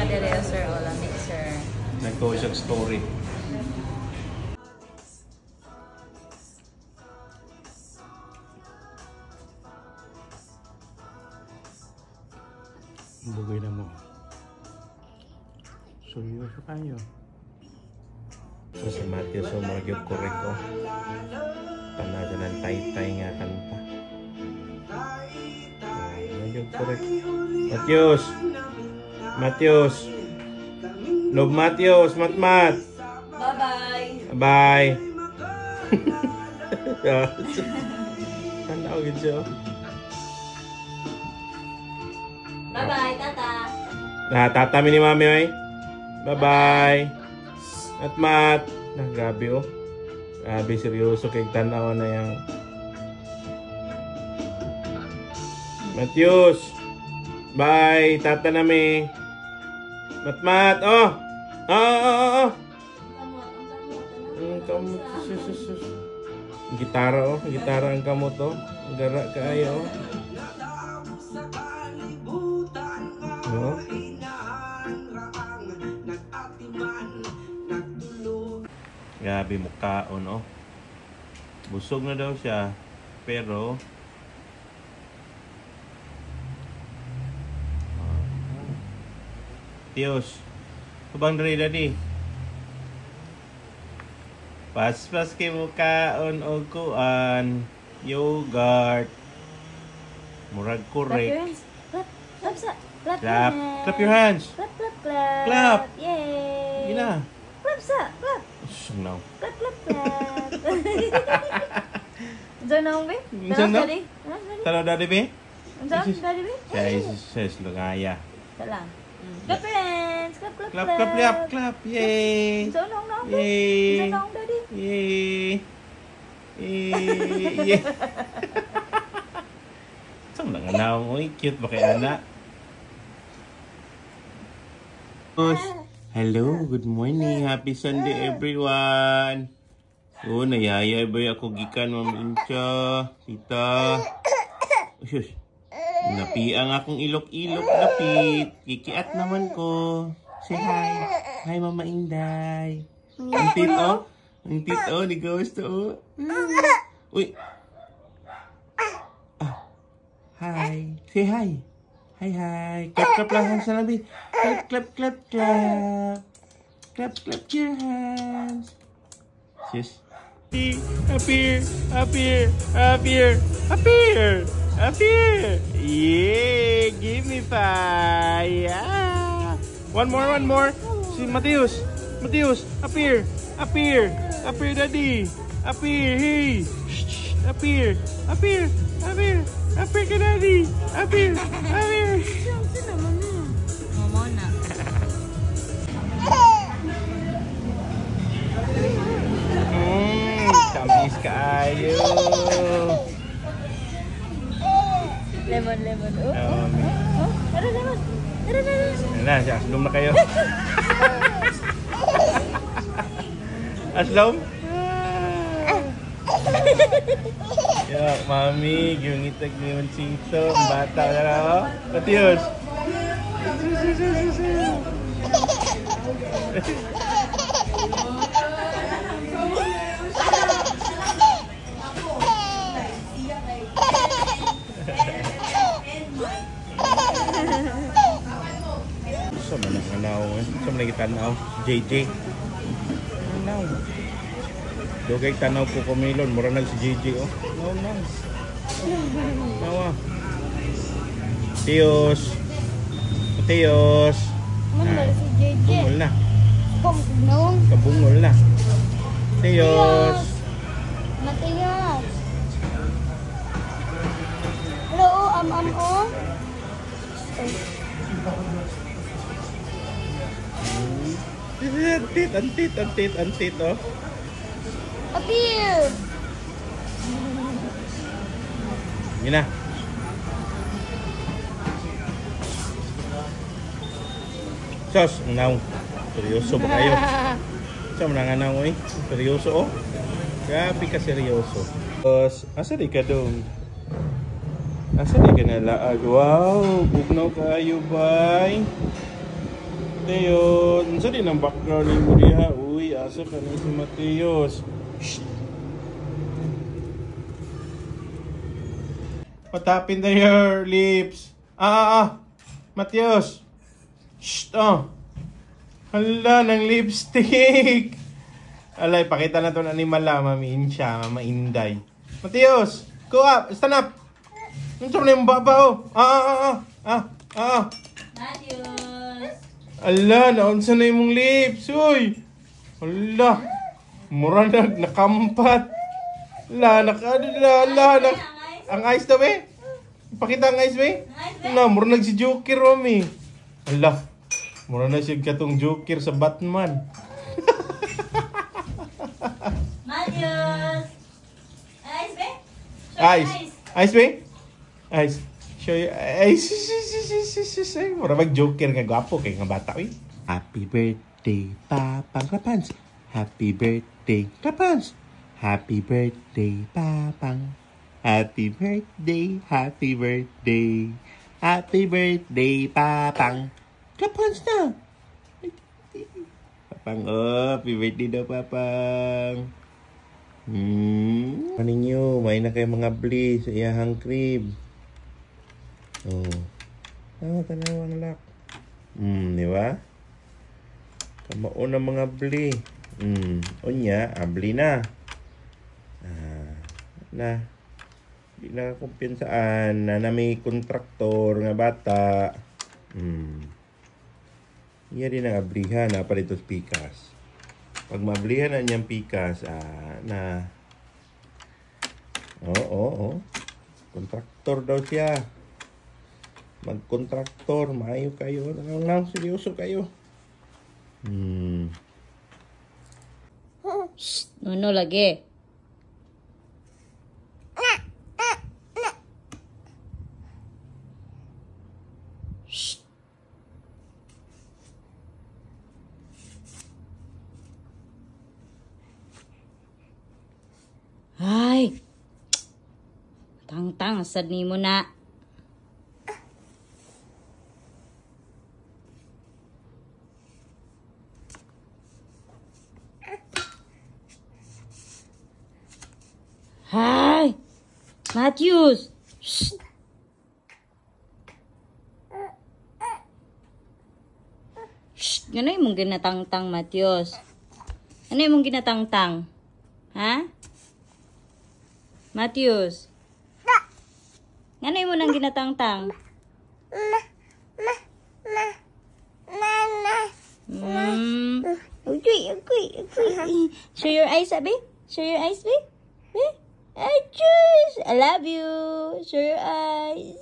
dire, sir. Wala mixer. Nagko siyang story. Bugay na mo. Seryoso kayo. So si Matthew, so mag-yung correct ko. Tanaga ng tay-tay nga kanta. Mag-yung correct. Matthews! Matthews! Love Matthews! Mat-mat! Bye-bye! Bye! Tanda ko gito. Bye-bye, tata! Tatami ni mami, oy. Bye-bye! Mat-mat! Grabe, oh. Grabe, seryoso kay tanaw na yan. Matthews! Bye! Tata nami! Mat-mat! Oh! Oh! Ang kamot. Gitara, oh. Gitara ang kamot, oh. Ang gara kaayo, oh. Oh. Grabe mukhaon, oh. Busog na daw siya. Pero Tios, subang dari tadi. Pas-pas kay mukhaon o kuan. Yogurt. Murag korek. Clap, Clap. Clap your hands. Clap, clap, clap. Clap. Yay. Gina. Clap, sa. Clap. No. Clap, clap, clap. Diyan na be? Diyan na? Talo daddy be? Diyan, daddy be? Says lugaya. Salam. Clap hands. Clap, clap, Clap, clap, clap, clap. Yay. Diyan na, Yay. Diyan na, daddy. Yay. Yay. Saan lang anaw mo? Cute ba kay anak? Hello, good morning. Happy Sunday, everyone. Oh, nayayay ba ako gikan, Ma'am Incha? Tita. Shush. Napiang akong ilok-ilok, napit. Kikiat naman ko. Say hi. Hi, Mama Inday. Ang tito. Ang tito, ni gusto. Uy. Hi. Say hi. Hi, hi. Clap, clap lang hands na nabi. Clap, clap, clap, clap. Clap, clap your hands. Sis. Appear, appear, appear, appear, appear. Yeah, give me five. Yeah. One more. Si Mateus. Mateus, appear, appear, appear, daddy. Appear, hey. Shh, appear, appear, appear. Appear ka, daddy. Appear, appear. Mama na. Tamis kaayo. Lemon. Oh, Tara, lemon. na, aslom na kayo. Aslom? Yo, mami, gungitag limon sito. Ang bata na lang, oh. Matius. Sa manang-anaw, sa manang-itanaw. JJ. Anaw. Dugay tanaw po kumilon, mura nag si JJ, oh. No. Nawa. Tios. Mana si JJ? Bungol na. Bungol. Kabungol na. Tios. Matigas. Hello, am. Antit, oh. Appear. Yun na. Sos, ang naong. Seryoso ba kayo? Sa manang-anaw, eh. Seryoso, oh. Grabe ka seryoso. Sos, asa di ka doon? Asa di ka nalaag? Wow, bugnaw kayo, bay. Mateos. Unsa din ang background ni mo diha? Uy, asa ka ni si Mateos? Shh. What happened to your lips? Mateos. Shh, Hala, ng lipstick. Alay, pakita na to ng animal la, Mami Insha, Mama Inday. Mateos, go up, stand up. Ano na yung baba, Mateos. Ala, naunsa na yung mong lips, uy. Ala, mura nakampat. Ala, ang eyes daw, eh. Pakita ang eyes, eh. Ala, mura si Joker, Mami. Ala, mura na siya katong Joker sa Batman. Mateos. Eyes, be? Eyes, be? Eyes. Show you. Eyes. Mura mag-Joker nga gwapo kay nga bata, eh. Happy birthday, Papang Kapans. Happy birthday, Kapans. Happy birthday, Papang. Happy birthday, happy birthday. Happy birthday, Papang. Kapans na. Papang, happy birthday daw, Papang. Maninyo, may na kayo mga bli sa iyahang crib. Tanaw ang lock. Di ba? Kamao na mga bli. Unya, bli na. Di na kumpensaan na may kontraktor nga bata. Iya din ang ablihan na pa dito pikas. Pag mablihan na niyang pikas, kontraktor daw siya. Magkontraktor, maayo kayo. Seryoso kayo. Shh, no lagi. Shh. Ay. Tang-tang, sad ni mo na. Hi, Mateos. Shh. Shh, ganun mong ginatang-tang, Mateos. Ano yung mong ginatang-tang? Ha? Mateos. Ano yung mo nang ginatang-tang? Okay. Show your eyes, Abi. Show your eyes, babe. I love you. Show your eyes.